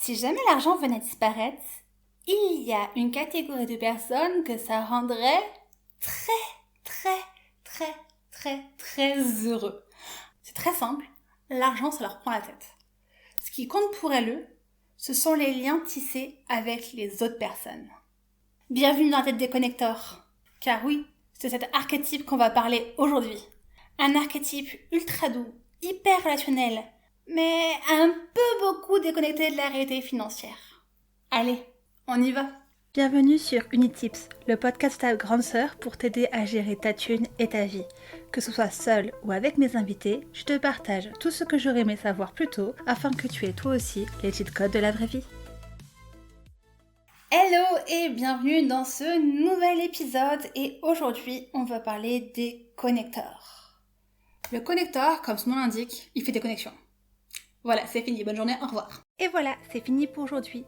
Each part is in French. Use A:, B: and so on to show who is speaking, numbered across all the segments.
A: Si jamais l'argent venait disparaître, il y a une catégorie de personnes que ça rendrait très heureux. C'est très simple, l'argent ça leur prend la tête. Ce qui compte pour elles, ce sont les liens tissés avec les autres personnes. Bienvenue dans la tête des connecteurs. Car oui, c'est cet archétype qu'on va parler aujourd'hui. Un archétype ultra doux, hyper relationnel, mais un peu beaucoup déconnecté de la réalité financière. Allez, on y va.
B: Bienvenue sur Unitips, le podcast de ta grande sœur pour t'aider à gérer ta thune et ta vie. Que ce soit seul ou avec mes invités, je te partage tout ce que j'aurais aimé savoir plus tôt afin que tu aies toi aussi les cheat codes de la vraie vie.
A: Hello et bienvenue dans ce nouvel épisode et aujourd'hui on va parler des connecteurs. Le connecteur, comme son nom l'indique, il fait des connexions. Voilà, c'est fini, bonne journée, au revoir.
B: Et voilà, c'est fini pour aujourd'hui.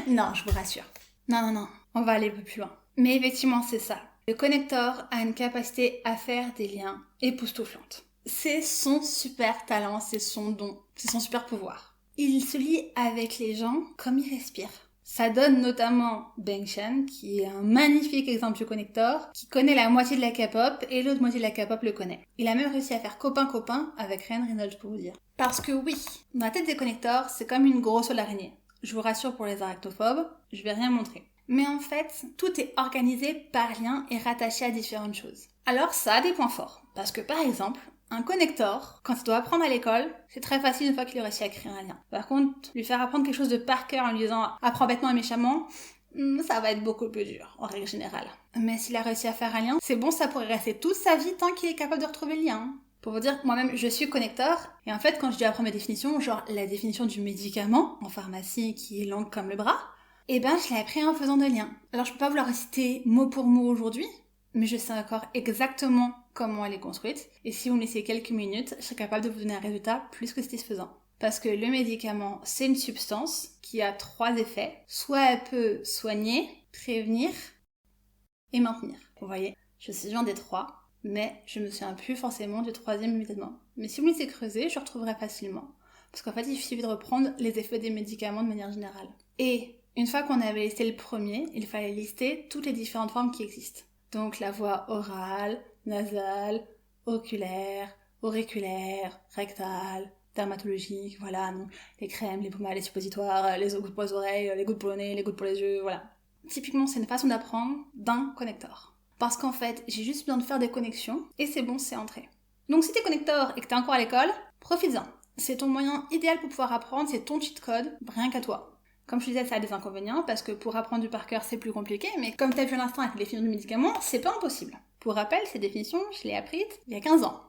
A: Non, je vous rassure. Non, on va aller un peu plus loin. Mais effectivement, c'est ça. Le connecteur a une capacité à faire des liens époustouflantes. C'est son super talent, c'est son don, c'est son super pouvoir. Il se lie avec les gens comme il respire. Ça donne notamment Beng Chen, qui est un magnifique exemple du connecteur, qui connaît la moitié de la K-pop et l'autre moitié de la K-pop le connaît. Il a même réussi à faire copain-copain avec Ryan Reynolds pour vous dire. Parce que oui, dans la tête des connecteurs, c'est comme une grosse araignée. Je vous rassure pour les arachnophobes, je vais rien montrer. Mais en fait, tout est organisé par lien et rattaché à différentes choses. Alors ça a des points forts, parce que par exemple, un connecteur, quand il doit apprendre à l'école, c'est très facile une fois qu'il a réussi à créer un lien. Par contre, lui faire apprendre quelque chose de par cœur en lui disant « apprends bêtement et méchamment », ça va être beaucoup plus dur, en règle générale. Mais s'il a réussi à faire un lien, c'est bon, ça pourrait rester toute sa vie tant qu'il est capable de retrouver le lien. Pour vous dire, moi-même, je suis connecteur, et en fait, quand je dû apprendre mes définitions, genre la définition du médicament, en pharmacie, qui est longue comme le bras, je l'ai appris en faisant des liens. Alors, je peux pas vous la réciter mot pour mot aujourd'hui, mais je sais encore exactement comment elle est construite, et si vous me laissez quelques minutes, je serai capable de vous donner un résultat plus que satisfaisant. Parce que le médicament, c'est une substance qui a 3 effets. Soit elle peut soigner, prévenir et maintenir. Vous voyez, je suis loin des 3. Mais je me souviens plus forcément du 3e immédiatement. Mais si vous me laissez creuser, je retrouverai facilement. Parce qu'en fait, il suffit de reprendre les effets des médicaments de manière générale. Et une fois qu'on avait listé le premier, il fallait lister toutes les différentes formes qui existent. Donc la voie orale, nasale, oculaire, auriculaire, rectale, dermatologique, voilà, donc les crèmes, les pommades, les suppositoires, les gouttes pour les oreilles, les gouttes pour le nez, les gouttes pour les yeux, voilà. Typiquement, c'est une façon d'apprendre d'un connecteur. Parce qu'en fait, j'ai juste besoin de faire des connexions et c'est bon, c'est entré. Donc si t'es connecteur et que t'es encore à l'école, profites-en. C'est ton moyen idéal pour pouvoir apprendre, c'est ton cheat code, rien qu'à toi. Comme je disais, ça a des inconvénients parce que pour apprendre du par cœur, c'est plus compliqué, mais comme t'as vu à l'instant avec les définitions du médicament, c'est pas impossible. Pour rappel, ces définitions, je l'ai apprises il y a 15 ans.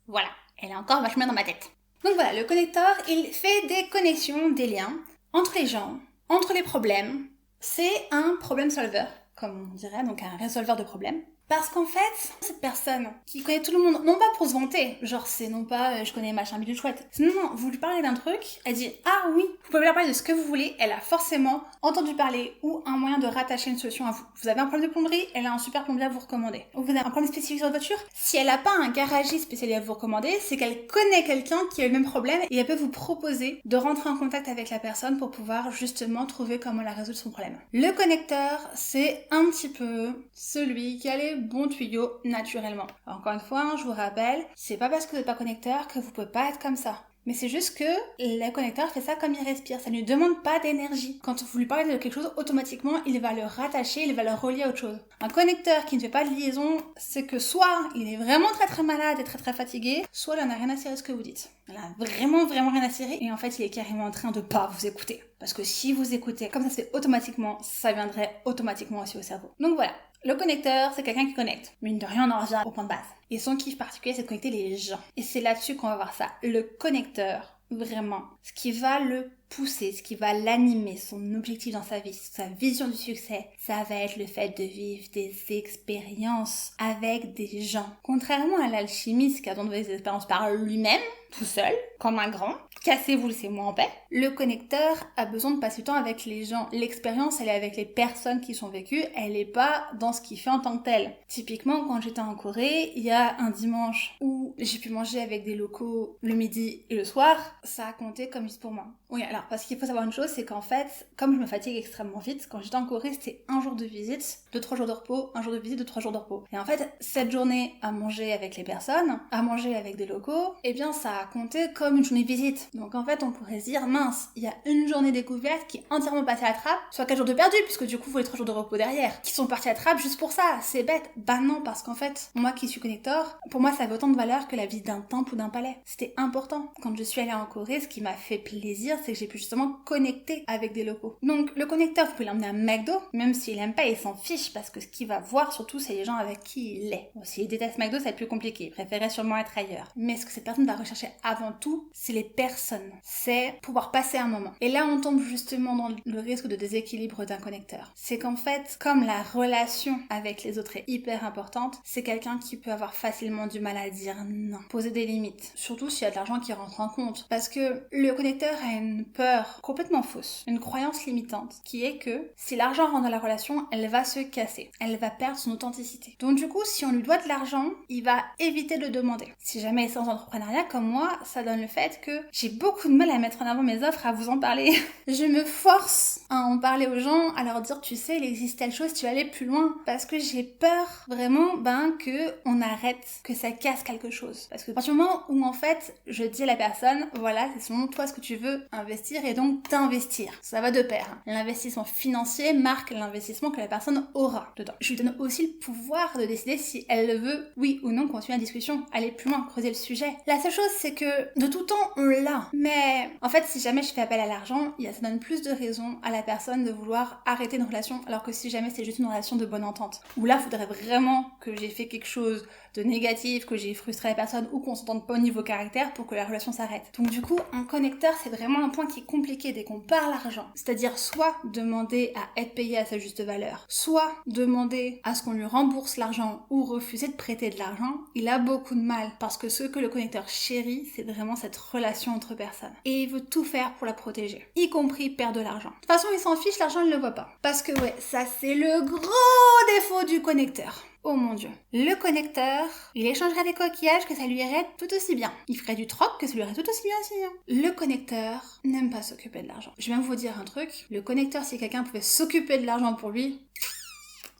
A: Voilà, elle est encore vachement dans ma tête. Donc voilà, le connecteur, il fait des connexions, des liens entre les gens, entre les problèmes. C'est un problem solver, comme on dirait, donc un résolveur de problèmes. Parce qu'en fait, cette personne qui connaît tout le monde, non pas pour se vanter, genre c'est non pas je connais machin bidule chouette, non, vous lui parlez d'un truc, elle dit ah oui, vous pouvez lui parler de ce que vous voulez, elle a forcément entendu parler ou un moyen de rattacher une solution à vous. Vous avez un problème de plomberie, elle a un super plombier à vous recommander. Ou vous avez un problème spécifique sur votre voiture, si elle a pas un garagiste spécialisé à vous recommander, c'est qu'elle connaît quelqu'un qui a le même problème et elle peut vous proposer de rentrer en contact avec la personne pour pouvoir justement trouver comment la résoudre son problème. Le connecteur, c'est un petit peu celui qui a les bons tuyaux naturellement. Encore une fois, je vous rappelle, c'est pas parce que vous n'êtes pas connecteur que vous pouvez pas être comme ça. Mais c'est juste que le connecteur fait ça comme il respire, ça ne lui demande pas d'énergie. Quand vous lui parlez de quelque chose, automatiquement, il va le rattacher, il va le relier à autre chose. Un connecteur qui ne fait pas de liaison, c'est que soit il est vraiment très malade et très fatigué, soit il en a rien à cirer ce que vous dites. Il en a vraiment rien à cirer et en fait, il est carrément en train de pas vous écouter. Parce que si vous écoutez, comme ça se fait automatiquement, ça viendrait automatiquement aussi au cerveau. Donc voilà. Le connecteur, c'est quelqu'un qui connecte. Mine de rien, on en revient au point de base. Et son kiff particulier, c'est de connecter les gens. Et c'est là-dessus qu'on va voir ça. Le connecteur, vraiment, ce qui va le pousser, ce qui va l'animer, son objectif dans sa vie, sa vision du succès, ça va être le fait de vivre des expériences avec des gens. Contrairement à l'alchimiste qui a donné des expériences par lui-même, tout seul, comme un grand, cassez-vous, laissez-moi en paix. Le connecteur a besoin de passer du temps avec les gens. L'expérience, elle est avec les personnes qui sont vécues, elle est pas dans ce qu'il fait en tant que tel. Typiquement, quand j'étais en Corée, il y a un dimanche où j'ai pu manger avec des locaux le midi et le soir, ça a compté comme juste pour moi. Oui, alors Alors, parce qu'il faut savoir une chose, c'est qu'en fait, comme je me fatigue extrêmement vite, quand j'étais en Corée, c'était 1 jour de visite, 2-3 jours de repos, 1 jour de visite, 2-3 jours de repos. Et en fait, cette journée à manger avec les personnes, à manger avec des locaux, eh bien, ça a compté comme une journée de visite. Donc en fait, on pourrait se dire, mince, il y a une journée découverte qui est entièrement passée à la trappe, soit 4 jours de perdu, puisque du coup, il faut les 3 jours de repos derrière, qui sont partis à la trappe juste pour ça. C'est bête. Bah non, parce qu'en fait, moi qui suis connecteur, pour moi, ça avait autant de valeur que la visite d'un temple ou d'un palais. C'était important. Quand je suis allée en Corée, ce qui m'a fait plaisir, c'est que j'ai pu justement connecter avec des locaux. Donc le connecteur, vous pouvez l'emmener à McDo, même s'il aime pas, il s'en fiche, parce que ce qu'il va voir surtout, c'est les gens avec qui il est. Bon, s'il déteste McDo, ça va être plus compliqué, il préférait sûrement être ailleurs. Mais ce que cette personne va rechercher avant tout, c'est les personnes. C'est pouvoir passer un moment. Et là, on tombe justement dans le risque de déséquilibre d'un connecteur. C'est qu'en fait, comme la relation avec les autres est hyper importante, c'est quelqu'un qui peut avoir facilement du mal à dire non. Poser des limites. Surtout s'il y a de l'argent qui rentre en compte. Parce que le connecteur a une peur complètement fausse, une croyance limitante, qui est que si l'argent rentre dans la relation, elle va se casser. Elle va perdre son authenticité. Donc du coup, si on lui doit de l'argent, il va éviter de le demander. Si jamais il est sans entrepreneuriat comme moi, ça donne le fait que j'ai beaucoup de mal à mettre en avant mes offres, à vous en parler. Je me force à en parler aux gens, à leur dire, tu sais, il existe telle chose, tu vas aller plus loin. Parce que j'ai peur vraiment, que on arrête, que ça casse quelque chose. Parce que à partir du moment où en fait, je dis à la personne, voilà, c'est selon toi ce que tu veux investir et donc t'investir. Ça va de pair. L'investissement financier marque l'investissement que la personne aura dedans. Je lui donne aussi le pouvoir de décider si elle le veut, oui ou non, continuer la discussion, aller plus loin, creuser le sujet. La seule chose, c'est que de tout temps, on l'a. Mais en fait, si jamais je fais appel à l'argent, ça donne plus de raisons à la personne de vouloir arrêter une relation, alors que si jamais c'est juste une relation de bonne entente. Où là, il faudrait vraiment que j'ai fait quelque chose de négatif, que j'ai frustré la personne ou qu'on s'entende pas au niveau caractère pour que la relation s'arrête. Donc du coup, un connecteur, c'est vraiment un point qui est compliqué dès qu'on parle argent. C'est-à-dire soit demander à être payé à sa juste valeur, soit demander à ce qu'on lui rembourse l'argent ou refuser de prêter de l'argent. Il a beaucoup de mal parce que ce que le connecteur chérit, c'est vraiment cette relation entre personnes. Et il veut tout faire pour la protéger, y compris perdre de l'argent. De toute façon, il s'en fiche, l'argent, il ne le voit pas. Parce que ouais, ça c'est le gros défaut du connecteur. Oh mon dieu. Le connecteur, il échangerait des coquillages que ça lui irait tout aussi bien. Il ferait du troc que ça lui irait tout aussi bien aussi. Le connecteur n'aime pas s'occuper de l'argent. Je vais même vous dire un truc. Le connecteur, si quelqu'un pouvait s'occuper de l'argent pour lui,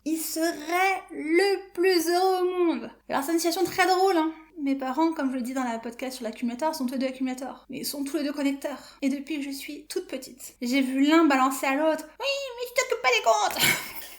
A: il serait le plus heureux au monde. Alors c'est une situation très drôle, hein. Mes parents, comme je le dis dans la podcast sur l'accumulateur, sont tous les deux accumulateurs. Mais ils sont tous les deux connecteurs. Et depuis que je suis toute petite, j'ai vu l'un balancer à l'autre. Oui, mais tu t'occupes pas des comptes.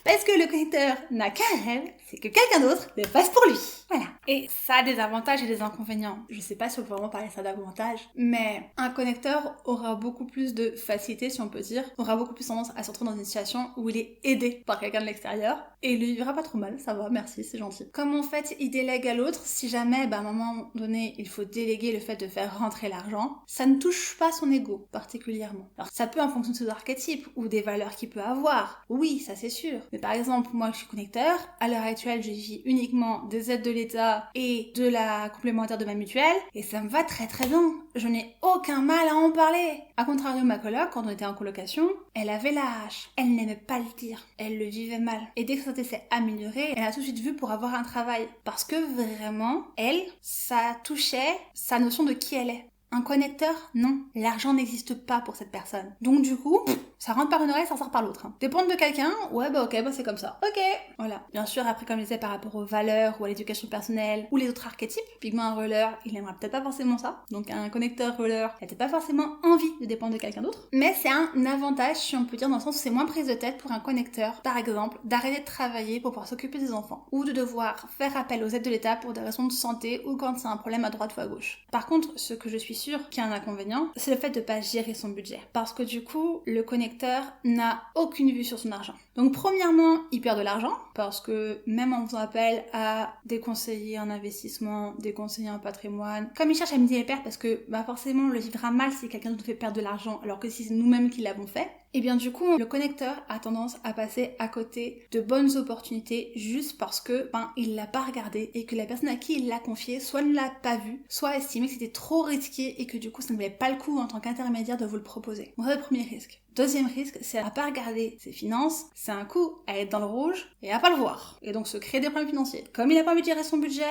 A: Parce que le connecteur n'a qu'un rêve, c'est que quelqu'un d'autre le fasse pour lui. Voilà. Et ça a des avantages et des inconvénients. Je sais pas si on peut vraiment parler ça d'avantages, mais un connecteur aura beaucoup plus de facilité, si on peut dire, aura beaucoup plus tendance à se retrouver dans une situation où il est aidé par quelqu'un de l'extérieur, et il lui vivra pas trop mal, ça va, merci, c'est gentil. Comme en fait, il délègue à l'autre, si jamais, à un moment donné, il faut déléguer le fait de faire rentrer l'argent, ça ne touche pas son ego, particulièrement. Alors, ça peut en fonction de ses archétypes, ou des valeurs qu'il peut avoir, oui, ça c'est sûr. Mais par exemple, moi je suis connecteur, à l'heure actuelle, je vis uniquement des aides de l'État et de la complémentaire de ma mutuelle, et ça me va très très bien. Je n'ai aucun mal à en parler. A contrario, ma coloc, quand on était en colocation, elle avait la hache. Elle n'aimait pas le dire. Elle le vivait mal. Et dès que ça s'est amélioré, elle a tout de suite vu pour avoir un travail. Parce que vraiment, elle, ça touchait sa notion de qui elle est. Un connecteur, non. L'argent n'existe pas pour cette personne. Donc du coup, ça rentre par une oreille, ça sort par l'autre. Dépendre de quelqu'un, ouais ok, c'est comme ça. Ok, voilà. Bien sûr, après comme je disais, par rapport aux valeurs ou à l'éducation personnelle ou les autres archétypes, typiquement un roller, il aimera peut-être pas forcément ça. Donc un connecteur roller, il a peut-être pas forcément envie de dépendre de quelqu'un d'autre. Mais c'est un avantage, si on peut dire, dans le sens où c'est moins prise de tête pour un connecteur, par exemple, d'arrêter de travailler pour pouvoir s'occuper des enfants. Ou de devoir faire appel aux aides de l'État pour des raisons de santé ou quand c'est un problème à droite ou à gauche. Par contre, ce que je suis sûre qu'il y a un inconvénient, c'est le fait de pas gérer son budget. Parce que du coup, le connecteur n'a aucune vue sur son argent. Donc premièrement, il perd de l'argent, parce que même en faisant appel à des conseillers en investissement, des conseillers en patrimoine, comme il cherche à mitiger les pertes, parce que forcément on le vivra mal si quelqu'un nous fait perdre de l'argent, alors que si c'est nous-mêmes qui l'avons fait, et bien du coup, le connecteur a tendance à passer à côté de bonnes opportunités juste parce que il l'a pas regardé et que la personne à qui il l'a confié soit ne l'a pas vu, soit estimé que c'était trop risqué et que du coup ça ne valait pas le coup en tant qu'intermédiaire de vous le proposer. Bon, c'est le premier risque. Deuxième risque, c'est à pas regarder ses finances, c'est un coup à être dans le rouge et à pas le voir. Et donc se créer des problèmes financiers. Comme il a pas envie de gérer son budget,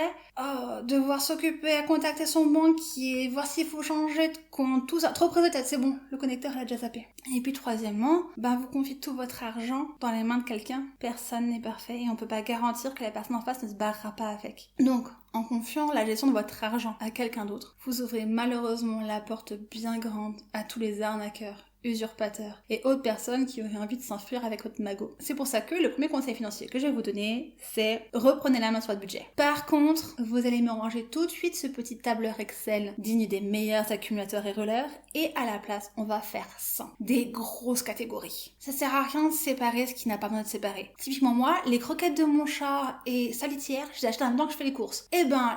A: devoir s'occuper à contacter son banquier, voir s'il faut changer de compte, tout ça. Trop prise de tête, c'est bon, le connecteur l'a déjà zappé. Et puis troisièmement, vous confiez tout votre argent dans les mains de quelqu'un. Personne n'est parfait et on peut pas garantir que la personne en face ne se barrera pas avec. Donc, en confiant la gestion de votre argent à quelqu'un d'autre, vous ouvrez malheureusement la porte bien grande à tous les arnaqueurs, usurpateurs et autres personnes qui auraient envie de s'enfuir avec votre magot. C'est pour ça que le premier conseil financier que je vais vous donner, c'est reprenez la main sur votre budget. Par contre, vous allez me ranger tout de suite ce petit tableur Excel digne des meilleurs accumulateurs et rouleurs et à la place, on va faire 100. Des grosses catégories. Ça sert à rien de séparer ce qui n'a pas besoin de séparer. Typiquement moi, les croquettes de mon chat et sa litière, je les achète en même temps que je fais les courses.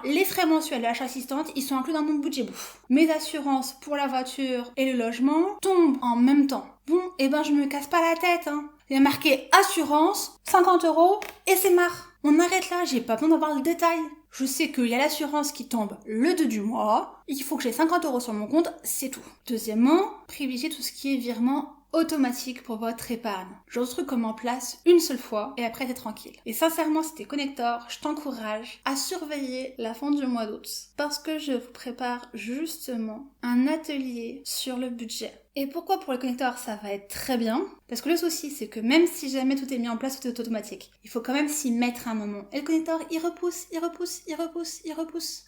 A: Les frais mensuels de l'achat assistante, ils sont inclus dans mon budget bouffe. Mes assurances pour la voiture et le logement tombent en même temps. Bon, je me casse pas la tête, hein. Il y a marqué assurance, 50 € et c'est marre. On arrête là, j'ai pas besoin d'avoir le détail. Je sais qu'il y a l'assurance qui tombe le 2 du mois, il faut que j'ai 50 € sur mon compte, c'est tout. Deuxièmement, privilégiez tout ce qui est virement automatique pour votre épargne. Genre ce truc comme en place une seule fois et après t'es tranquille. Et sincèrement, si t'es connecteur, je t'encourage à surveiller la fin du mois d'août parce que je vous prépare justement un atelier sur le budget. Et pourquoi pour les connecteurs ça va être très bien? Parce que le souci c'est que même si jamais tout est mis en place, tout est automatique, il faut quand même s'y mettre un moment. Et le connecteur il repousse.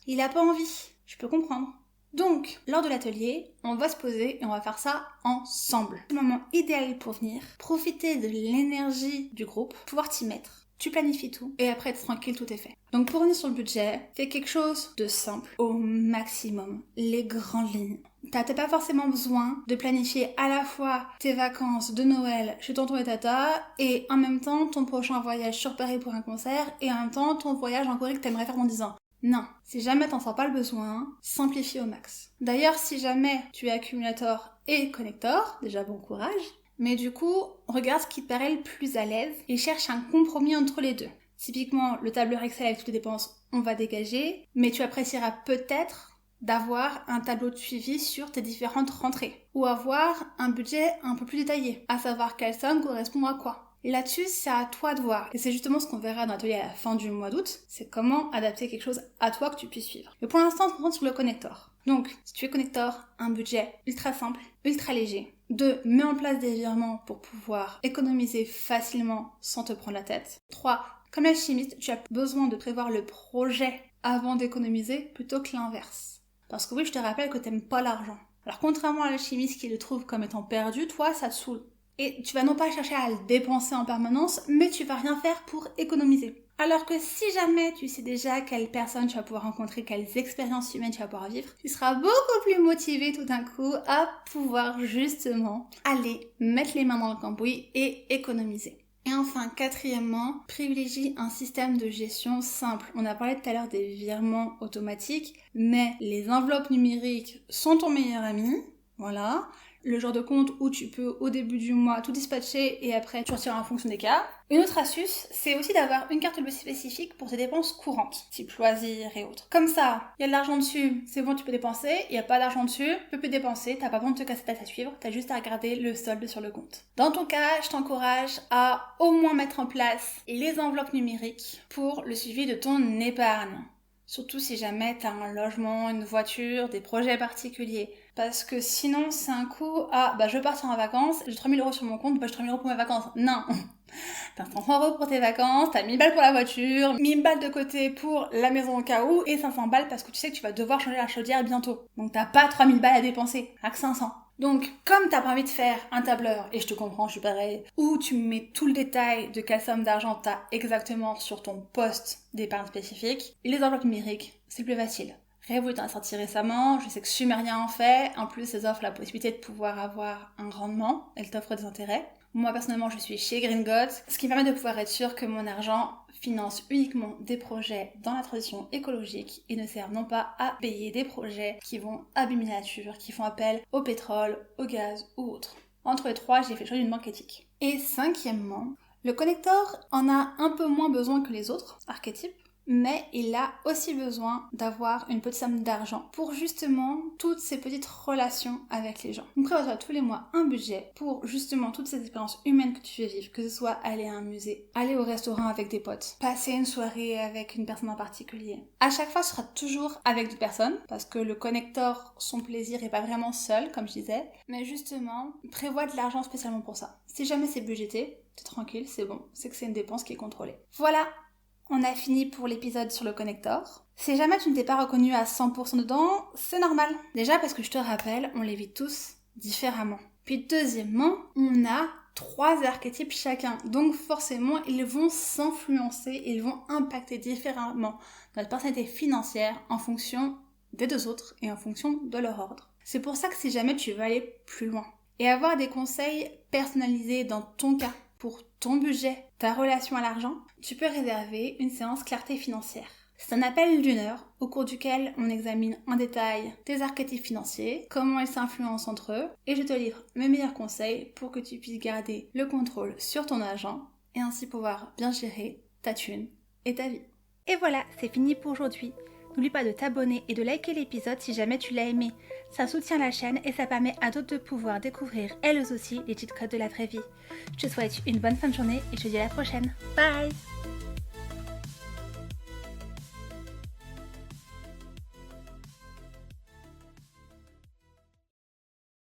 A: Il a pas envie. Je peux comprendre. Donc, lors de l'atelier, on va se poser et on va faire ça ensemble. C'est le moment idéal pour venir, profiter de l'énergie du groupe, pouvoir t'y mettre. Tu planifies tout et après être tranquille, tout est fait. Donc pour revenir sur le budget, fais quelque chose de simple au maximum, les grandes lignes. T'as pas forcément besoin de planifier à la fois tes vacances de Noël chez tonton et tata et en même temps ton prochain voyage sur Paris pour un concert et en même temps ton voyage en Corée que t'aimerais faire dans 10 ans. Non, si jamais t'en sens pas le besoin, simplifie au max. D'ailleurs, si jamais tu es accumulateur et connecteur, déjà bon courage, mais du coup, regarde ce qui te paraît le plus à l'aise et cherche un compromis entre les deux. Typiquement, le tableur Excel avec toutes les dépenses, on va dégager, mais tu apprécieras peut-être d'avoir un tableau de suivi sur tes différentes rentrées, ou avoir un budget un peu plus détaillé, à savoir quelle somme correspond à quoi. Là-dessus, c'est à toi de voir. Et c'est justement ce qu'on verra dans l'atelier à la fin du mois d'août, c'est comment adapter quelque chose à toi que tu puisses suivre. Mais pour l'instant, on se concentre sur le connecteur. Donc, si tu es connecteur, un budget ultra simple, ultra léger. 2. Mets en place des virements pour pouvoir économiser facilement sans te prendre la tête. 3. Comme l'alchimiste, tu as besoin de prévoir le projet avant d'économiser plutôt que l'inverse. Parce que oui, je te rappelle que t'aimes pas l'argent. Alors contrairement à l'alchimiste qui le trouve comme étant perdu, toi, ça te saoule. Et tu vas non pas chercher à le dépenser en permanence, mais tu vas rien faire pour économiser. Alors que si jamais tu sais déjà quelles personnes tu vas pouvoir rencontrer, quelles expériences humaines tu vas pouvoir vivre, tu seras beaucoup plus motivé tout d'un coup à pouvoir justement aller mettre les mains dans le cambouis et économiser. Et enfin, quatrièmement, privilégie un système de gestion simple. On a parlé tout à l'heure des virements automatiques, mais les enveloppes numériques sont ton meilleur ami. Voilà. Le genre de compte où tu peux au début du mois tout dispatcher et après tu retires en fonction des cas. Une autre astuce, c'est aussi d'avoir une carte bleue spécifique pour tes dépenses courantes, type loisirs et autres. Comme ça, il y a de l'argent dessus, c'est bon, tu peux dépenser, il n'y a pas d'argent dessus, tu peux plus dépenser, t'as pas besoin de te casser la tête à suivre, t'as juste à regarder le solde sur le compte. Dans ton cas, je t'encourage à au moins mettre en place les enveloppes numériques pour le suivi de ton épargne. Surtout si jamais t'as un logement, une voiture, des projets particuliers. Parce que sinon, c'est un coup à, je veux partir en vacances, j'ai 3 000 € sur mon compte, j'ai 3 000 € pour mes vacances. Non! T'as 500 € pour tes vacances, t'as 1000 balles pour la voiture, 1000 balles de côté pour la maison au cas où, et 500 balles parce que tu sais que tu vas devoir changer la chaudière bientôt. Donc t'as pas 3000 balles à dépenser, rien que 500. Donc, comme t'as pas envie de faire un tableur, et je te comprends, je suis pareil, où tu mets tout le détail de quelle somme d'argent t'as exactement sur ton poste d'épargne spécifique, les enveloppes numériques, c'est plus facile. Revolut t'en a sorti récemment, je sais que Sumérien en fait, en plus elles offrent la possibilité de pouvoir avoir un rendement, elles t'offrent des intérêts. Moi personnellement je suis chez Gringot, ce qui me permet de pouvoir être sûr que mon argent finance uniquement des projets dans la transition écologique et ne servent non pas à payer des projets qui vont abîmer la nature, qui font appel au pétrole, au gaz ou autre. Entre les trois, j'ai fait le choix d'une banque éthique. Et cinquièmement, le connecteur en a un peu moins besoin que les autres archétypes, mais il a aussi besoin d'avoir une petite somme d'argent pour justement toutes ces petites relations avec les gens. Donc prévois-toi tous les mois un budget pour justement toutes ces expériences humaines que tu fais vivre, que ce soit aller à un musée, aller au restaurant avec des potes, passer une soirée avec une personne en particulier. À chaque fois, ce sera toujours avec d'autres personnes, parce que le connector, son plaisir est pas vraiment seul, comme je disais, mais justement, prévois de l'argent spécialement pour ça. Si jamais c'est budgété, t'es tranquille, c'est bon, c'est que c'est une dépense qui est contrôlée. Voilà, on a fini pour l'épisode sur le connector. Si jamais tu ne t'es pas reconnu à 100% dedans, c'est normal. Déjà parce que je te rappelle, on les vit tous différemment. Puis deuxièmement, on a 3 archétypes chacun. Donc forcément, ils vont s'influencer, ils vont impacter différemment notre personnalité financière en fonction des 2 autres et en fonction de leur ordre. C'est pour ça que si jamais tu veux aller plus loin et avoir des conseils personnalisés dans ton cas, pour ton budget, ta relation à l'argent, tu peux réserver une séance clarté financière. C'est un appel d'1 heure au cours duquel on examine en détail tes archétypes financiers, comment ils s'influencent entre eux, et je te livre mes meilleurs conseils pour que tu puisses garder le contrôle sur ton argent et ainsi pouvoir bien gérer ta thune et ta vie.
B: Et voilà, c'est fini pour aujourd'hui. N'oublie pas de t'abonner et de liker l'épisode si jamais tu l'as aimé. Ça soutient la chaîne et ça permet à d'autres de pouvoir découvrir elles aussi les cheat codes de la vraie vie. Je te souhaite une bonne fin de journée et je te dis à la prochaine. Bye!